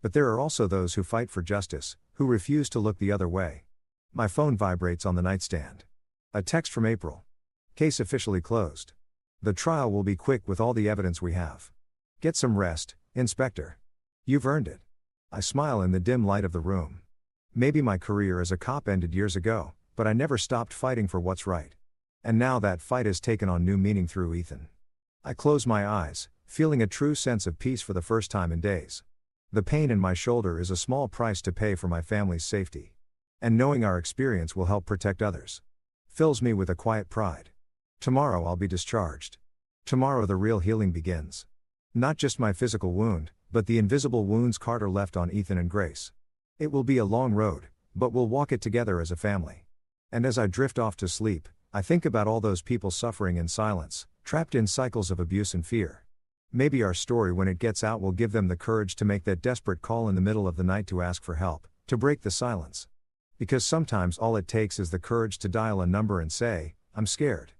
But there are also those who fight for justice, who refuse to look the other way. My phone vibrates on the nightstand. A text from April. Case officially closed. The trial will be quick with all the evidence we have. Get some rest, Inspector. You've earned it. I smile in the dim light of the room. Maybe my career as a cop ended years ago, but I never stopped fighting for what's right. And now that fight has taken on new meaning through Ethan. I close my eyes, feeling a true sense of peace for the first time in days. The pain in my shoulder is a small price to pay for my family's safety. And knowing our experience will help protect others fills me with a quiet pride. Tomorrow I'll be discharged. Tomorrow the real healing begins. Not just my physical wound, but the invisible wounds Carter left on Ethan and Grace. It will be a long road, but we'll walk it together as a family. And as I drift off to sleep, I think about all those people suffering in silence, trapped in cycles of abuse and fear. Maybe our story when it gets out will give them the courage to make that desperate call in the middle of the night to ask for help, to break the silence. Because sometimes all it takes is the courage to dial a number and say, I'm scared.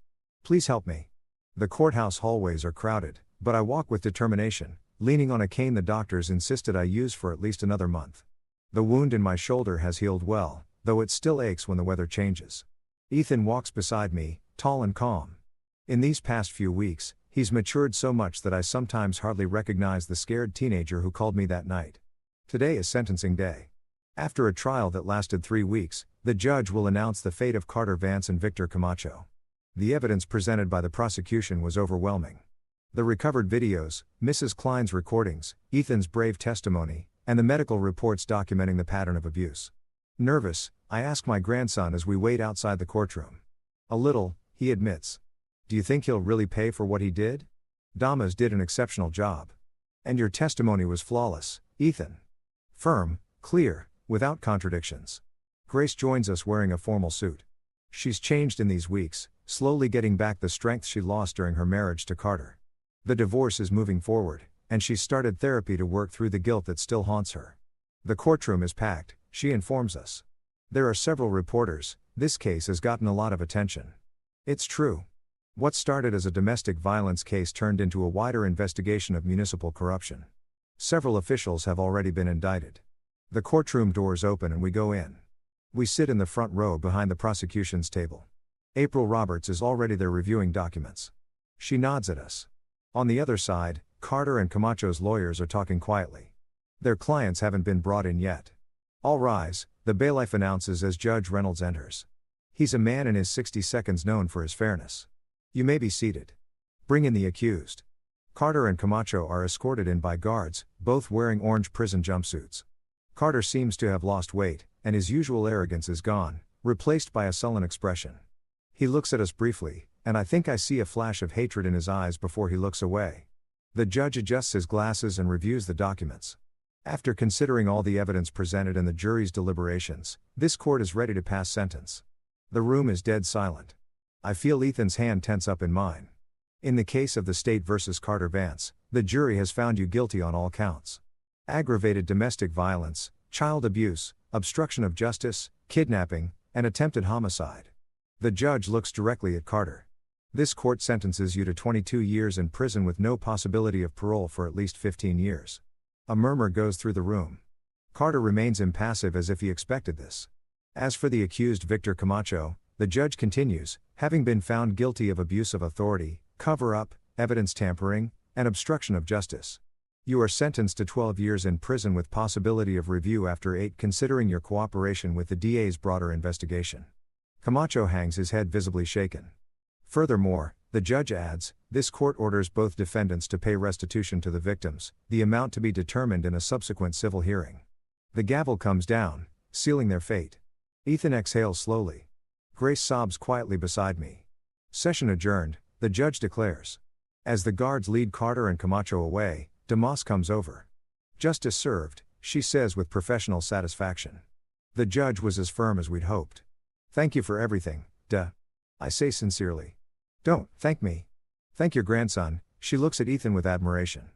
Please help me. The courthouse hallways are crowded, but I walk with determination, leaning on a cane the doctors insisted I use for at least another month. The wound in my shoulder has healed well, though it still aches when the weather changes. Ethan walks beside me, tall and calm. In these past few weeks, he's matured so much that I sometimes hardly recognize the scared teenager who called me that night. Today is sentencing day. After a trial that lasted 3 weeks, the judge will announce the fate of Carter Vance and Victor Camacho. The evidence presented by the prosecution was overwhelming. The recovered videos, Mrs. Klein's recordings, Ethan's brave testimony, and the medical reports documenting the pattern of abuse. Nervous, I ask my grandson as we wait outside the courtroom. A little, he admits. Do you think he'll really pay for what he did? Damas did an exceptional job. And your testimony was flawless, Ethan. Firm, clear, without contradictions. Grace joins us wearing a formal suit. She's changed in these weeks, slowly getting back the strength she lost during her marriage to Carter. The divorce is moving forward, and she's started therapy to work through the guilt that still haunts her. The courtroom is packed, she informs us. There are several reporters, this case has gotten a lot of attention. It's true. What started as a domestic violence case turned into a wider investigation of municipal corruption. Several officials have already been indicted. The courtroom doors open and we go in. We sit in the front row behind the prosecution's table. April Roberts is already there reviewing documents. She nods at us. On the other side, Carter and Camacho's lawyers are talking quietly. Their clients haven't been brought in yet. All rise, the bailiff announces as Judge Reynolds enters. He's a man in his 60 seconds known for his fairness. You may be seated. Bring in the accused. Carter and Camacho are escorted in by guards, both wearing orange prison jumpsuits. Carter seems to have lost weight, and his usual arrogance is gone, replaced by a sullen expression. He looks at us briefly, and I think I see a flash of hatred in his eyes before he looks away. The judge adjusts his glasses and reviews the documents. After considering all the evidence presented and the jury's deliberations, this court is ready to pass sentence. The room is dead silent. I feel Ethan's hand tense up in mine. In the case of the state versus Carter Vance, the jury has found you guilty on all counts. Aggravated domestic violence, child abuse, obstruction of justice, kidnapping, and attempted homicide. The judge looks directly at Carter. This court sentences you to 22 years in prison with no possibility of parole for at least 15 years. A murmur goes through the room. Carter remains impassive as if he expected this. As for the accused Victor Camacho, the judge continues, having been found guilty of abuse of authority, cover-up, evidence tampering, and obstruction of justice. You are sentenced to 12 years in prison with possibility of review after 8 considering your cooperation with the DA's broader investigation. Camacho hangs his head visibly shaken. Furthermore, the judge adds, this court orders both defendants to pay restitution to the victims, the amount to be determined in a subsequent civil hearing. The gavel comes down, sealing their fate. Ethan exhales slowly. Grace sobs quietly beside me. Session adjourned, the judge declares. As the guards lead Carter and Camacho away, Damas comes over. Justice served, she says with professional satisfaction. The judge was as firm as we'd hoped. Thank you for everything, I say sincerely. Don't thank me. Thank your grandson, she looks at Ethan with admiration.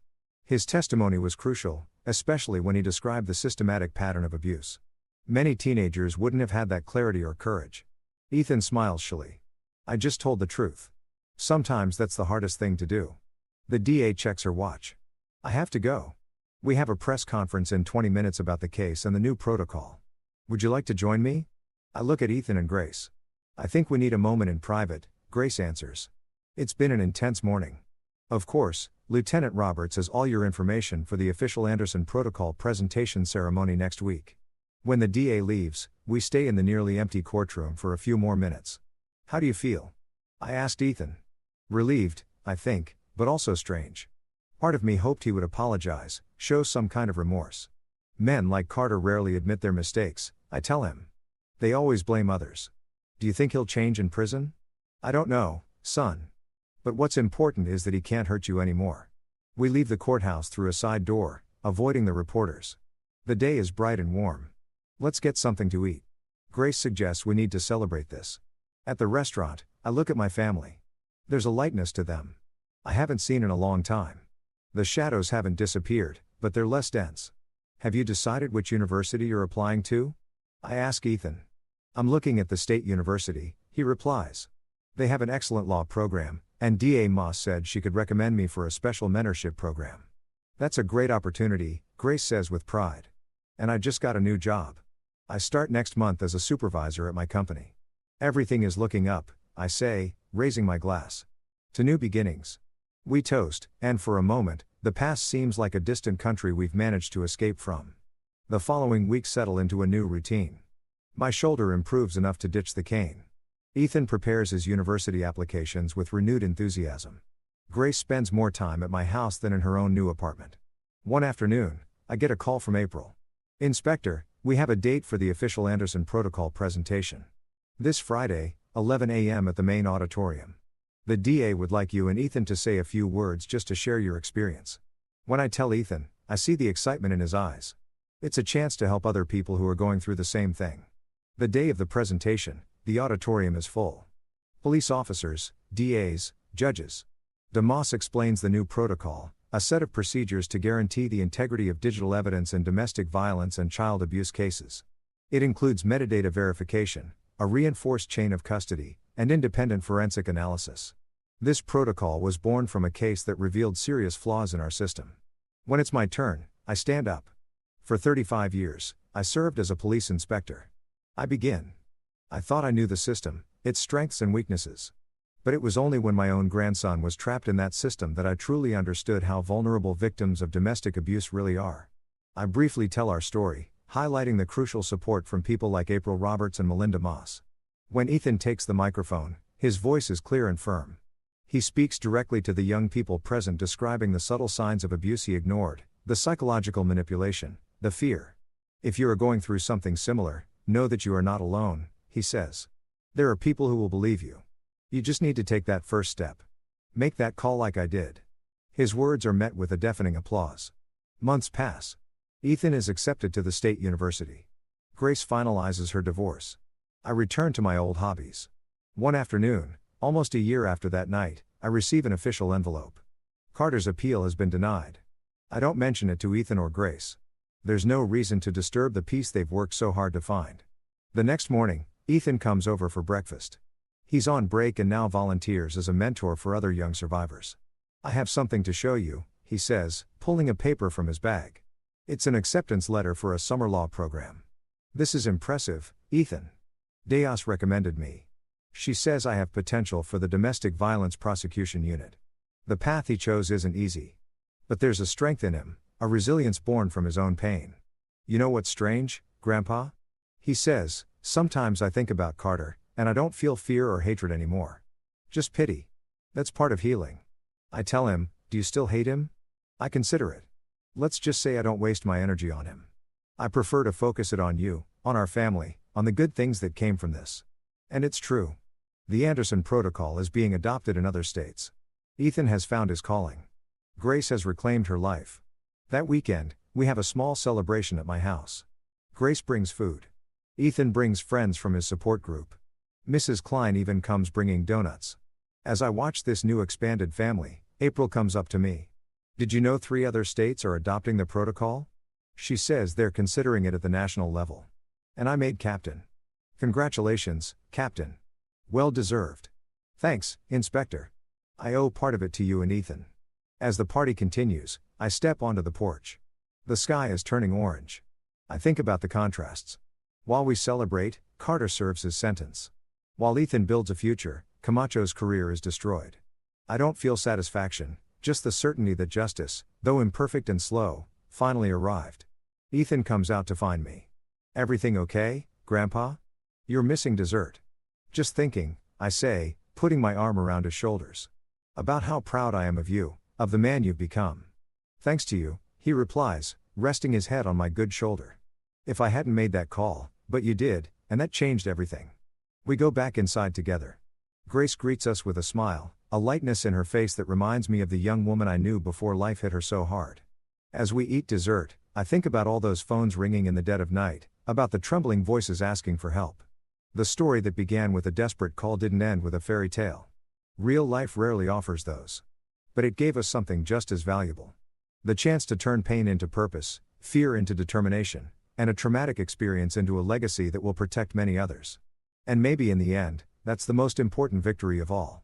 His testimony was crucial, especially when he described the systematic pattern of abuse. Many teenagers wouldn't have had that clarity or courage. Ethan smiles shyly. I just told the truth. Sometimes that's the hardest thing to do. The DA checks her watch. I have to go. We have a press conference in 20 minutes about the case and the new protocol. Would you like to join me? I look at Ethan and Grace. I think we need a moment in private, Grace answers. It's been an intense morning. Of course, Lieutenant Roberts has all your information for the official Anderson Protocol presentation ceremony next week. When the DA leaves, we stay in the nearly empty courtroom for a few more minutes. How do you feel? I asked Ethan. Relieved, I think, but also strange. Part of me hoped he would apologize, show some kind of remorse. Men like Carter rarely admit their mistakes, I tell him. They always blame others. Do you think he'll change in prison? I don't know, son. But what's important is that he can't hurt you anymore. We leave the courthouse through a side door, avoiding the reporters. The day is bright and warm. Let's get something to eat. Grace suggests we need to celebrate this. At the restaurant, I look at my family. There's a lightness to them. I haven't seen in a long time. The shadows haven't disappeared, but they're less dense. Have you decided which university you're applying to? I ask Ethan. I'm looking at the State University, he replies. They have an excellent law program, and DA Moss said she could recommend me for a special mentorship program. That's a great opportunity, Grace says with pride. And I just got a new job. I start next month as a supervisor at my company. Everything is looking up, I say, raising my glass. To new beginnings. We toast, and for a moment, the past seems like a distant country we've managed to escape from. The following weeks settle into a new routine. My shoulder improves enough to ditch the cane. Ethan prepares his university applications with renewed enthusiasm. Grace spends more time at my house than in her own new apartment. One afternoon, I get a call from April. Inspector, we have a date for the official Anderson Protocol presentation. This Friday, 11 a.m. at the main auditorium. The DA would like you and Ethan to say a few words just to share your experience. When I tell Ethan, I see the excitement in his eyes. It's a chance to help other people who are going through the same thing. The day of the presentation, the auditorium is full. Police officers, DAs, judges. Damas explains the new protocol, a set of procedures to guarantee the integrity of digital evidence in domestic violence and child abuse cases. It includes metadata verification, a reinforced chain of custody, and independent forensic analysis. This protocol was born from a case that revealed serious flaws in our system. When it's my turn, I stand up. For 35 years, I served as a police inspector. I begin. I thought I knew the system, its strengths and weaknesses. But it was only when my own grandson was trapped in that system that I truly understood how vulnerable victims of domestic abuse really are. I briefly tell our story, highlighting the crucial support from people like April Roberts and Melinda Moss. When Ethan takes the microphone, his voice is clear and firm. He speaks directly to the young people present, describing the subtle signs of abuse he ignored, the psychological manipulation, the fear. If you are going through something similar, know that you are not alone, he says. There are people who will believe you. You just need to take that first step. Make that call like I did. His words are met with a deafening applause. Months pass. Ethan is accepted to the state university. Grace finalizes her divorce. I return to my old hobbies. One afternoon, almost a year after that night, I receive an official envelope. Carter's appeal has been denied. I don't mention it to Ethan or Grace. There's no reason to disturb the peace they've worked so hard to find. The next morning, Ethan comes over for breakfast. He's on break and now volunteers as a mentor for other young survivors. I have something to show you, he says, pulling a paper from his bag. It's an acceptance letter for a summer law program. This is impressive, Ethan. Deos recommended me. She says I have potential for the domestic violence prosecution unit. The path he chose isn't easy. But there's a strength in him, a resilience born from his own pain. You know what's strange, Grandpa? He says, sometimes I think about Carter, and I don't feel fear or hatred anymore. Just pity. That's part of healing. I tell him, do you still hate him? I consider it. Let's just say I don't waste my energy on him. I prefer to focus it on you, on our family, on the good things that came from this. And it's true. The Anderson Protocol is being adopted in other states. Ethan has found his calling. Grace has reclaimed her life. That weekend, we have a small celebration at my house. Grace brings food. Ethan brings friends from his support group. Mrs. Klein even comes bringing donuts. As I watch this new expanded family, April comes up to me. Did you know 3 other states are adopting the protocol? She says they're considering it at the national level. And I made captain. Congratulations, Captain. Well deserved. Thanks, Inspector. I owe part of it to you and Ethan. As the party continues, I step onto the porch. The sky is turning orange. I think about the contrasts. While we celebrate, Carter serves his sentence. While Ethan builds a future, Camacho's career is destroyed. I don't feel satisfaction, just the certainty that justice, though imperfect and slow, finally arrived. Ethan comes out to find me. Everything okay, Grandpa? You're missing dessert. Just thinking, I say, putting my arm around his shoulders. About how proud I am of you, of the man you've become. Thanks to you, he replies, resting his head on my good shoulder. If I hadn't made that call, but you did, and that changed everything. We go back inside together. Grace greets us with a smile, a lightness in her face that reminds me of the young woman I knew before life hit her so hard. As we eat dessert, I think about all those phones ringing in the dead of night, about the trembling voices asking for help. The story that began with a desperate call didn't end with a fairy tale. Real life rarely offers those. But it gave us something just as valuable. The chance to turn pain into purpose, fear into determination, and a traumatic experience into a legacy that will protect many others. And maybe in the end, that's the most important victory of all.